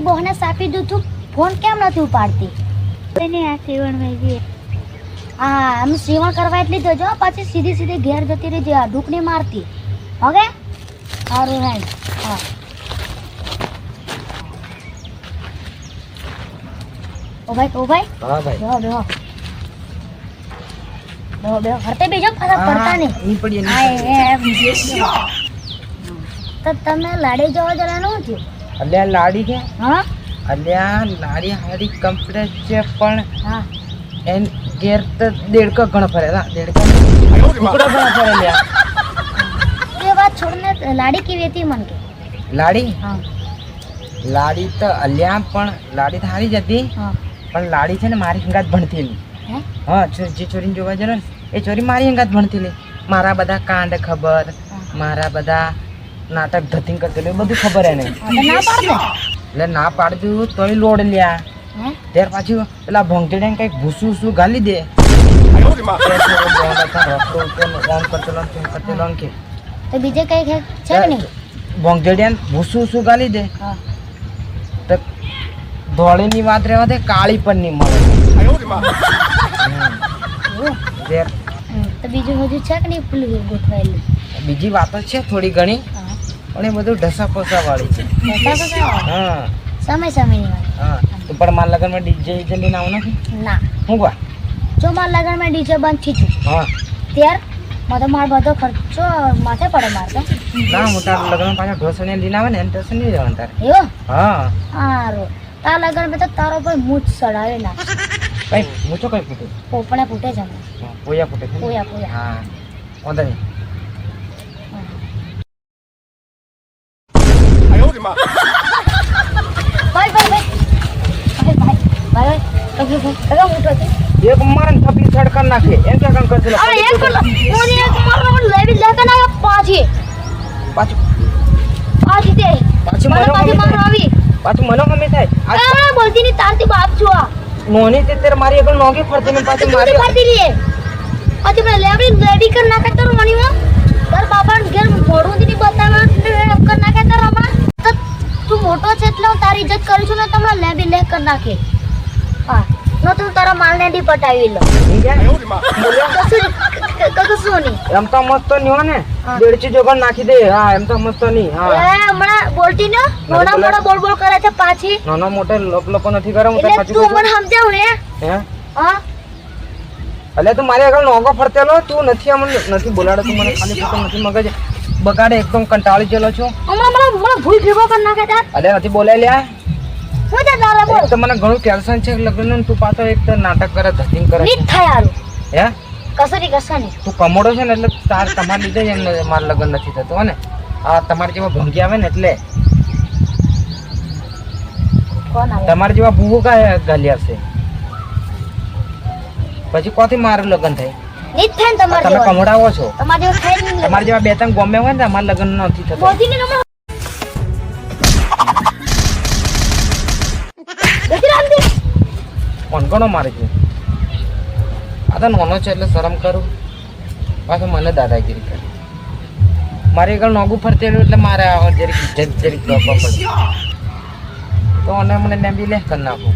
બહને સાપી દીધું ફોન કેમ નથી ઉપાડતી એને આ સીવણ વેગી હા આમ સીવણ કરવા એટલી જજો પછી સીધી સીધી ઘેર જતી રહી આ ઢૂકની મારતી ઓકે સારું હે હા ઓ ભાઈ હા ભાઈ બેહો બેહો ફરતે બેજો પાછા પડતા નહીં નહીં પડી તો તમે લાડી જવા જવાનું થયું અલ્યા લાડી કે હા અલ્યા લાડી હારી કમ્પ્લીટ છે પણ હા એન ઘેર તો દેડકો ઘણો ફરે દેડકો ટુકડો ઘણો ફરે લ્યા એ વાત છોડને લાડી કેવી હતી મન કે લાડી હા લાડી તો અલ્યા પણ લાડી તો હારી જ હતી હા પણ લાડી છે ને મારી હંગાત ભણતીલી હે હા જે ચોરીને જોવા જને એ ચોરી મારી હંગાત ભણતીલી મારા બધા કાંડ ખબર મારા બધા નાટક ધતિંગ કરતી બધું ખબર એને ના પાડ દે એટલે ના પાડતું તોય લોડ લ્યા હે ત્યાર પાછું પેલા ભોંગટેડે કઈક ભૂસું ગાલી દે તો બીજે કઈ છે કે નહીં ભોંગટેડિયાન ભૂસું ગાલી દે હા તો ધોળીની વાત રહેવા દે કાળી પણ નહીં મળે તો બીજું હજુ છે કે નહીં પેલું ગોઠવાયેલું બીજી વાતો છે થોડી ઘણી હા પણ એ બધું ઢસા પોસા વાળી છે હા સમયની વાત હા તો પણ મારા લગ્નમાં ડીજે લઈને આવું નથી ના હું કા જો મારા લગ્નમાં ડીજે બંધ થઈ ગયું હા ત્યાર મારો મારો બધો ખર્ચો માથે પડે મારતો ના હું તારા લગ્ન પાછા ઢોસને લઈને આવે ને એને ઢોસને નહીં જવાનું તારે એવો હા સારું તારા લગ્નમાં તો તારો ભાઈ મૂછ સડાવે ના કઈ હું તો કઈ ફૂટું પોપડા ફૂટે છે હમણાં. પોયા ફૂટે છે ને? પોયા હા વાંધો નહીં ભાઈ કાકા મોટો છે એક મારે થપલી સડકર નાખે એમ કે કામ કરશે અરે એક મોની એક મારો લેવી લેકે ના પાછી પાછું તે પાછી મને પાછી મારો આવી પાછું મનો ગમે થાય અરે બોલતી ની તારતી બાપ છો આ નોની તે તેર મારી આગળ નોગી ફરતી ને પાછી મારી પાછી લે પછી મને લેવી રેડી કર નાખે તો મોની માં તાર બાપા ઘેર મોડું ની બતાવા કર નાખે તો રમા તો તું મોટો છે એટલે હું તારી ઇજ્જત કરું છું ને તમને લેબી લે કર નાખે હા નો તું તારા માલને ડી પટાવી લો કશું નહીં એમ તો મસ્ત નહીં હો ને દેડચી જોગણ નાખી દે હા એમ તો મસ્ત નહીં હા એ હમણાં બોલતી ને મોડા મોડા બોલ બોલ કરે છે પાછી નાનો મોટો લપ નથી કરે હું તો એટલે તું મને સમજાવ ને હે હા અલે તું મારી આગળ નોગો ફરતેલો તું નથી અમને નથી બોલાડે તું મને ખાલી ફોટો નથી મગજ બગાડે એકદમ કંટાળી ગયેલો છું હમણાં મને ભૂલ ભેગો કરી નાખે તાર અલે નથી બોલાય લ્યા શું છે તારા બોલ એક તો મને ઘણું ટેન્શન છે લગ્નનું તું પાછો એક તો નાટક કરે ધતિંગ કરે નીટ થાય હારું હે કસરી કસાની તું કમોડો છે ને એટલે તાર તમારા લીધે જ એમને મારું લગ્ન નથી થતું હો ને આ તમારા જેવા ભંગી આવે ને એટલે કોણ આવે તમારા જેવા ભૂવો કાંઈ ગાલી આવશે પછી કોથી મારું લગ્ન થાય નીટ થાય ને તમારે તમે જેવા કમોડાવો છો તમારે જેવા થાય જ નહીં તમારા જેવા બે ત્રણ ગોમે હોય ને અમારું લગ્ન નથી થતું બોલતી ને હમણાં બેસી રાંધી કોણ કોનો મારે છે આ તો નાનો છે એટલે શરમ કરું પાછું મને દાદાગીરી કરે મારી આગળ નોગું ફરતેલું એટલે મારે જરીક ઇજ્જત જરીક આપવા પડે તો અને મને લેમ્બી લે કરી નાખું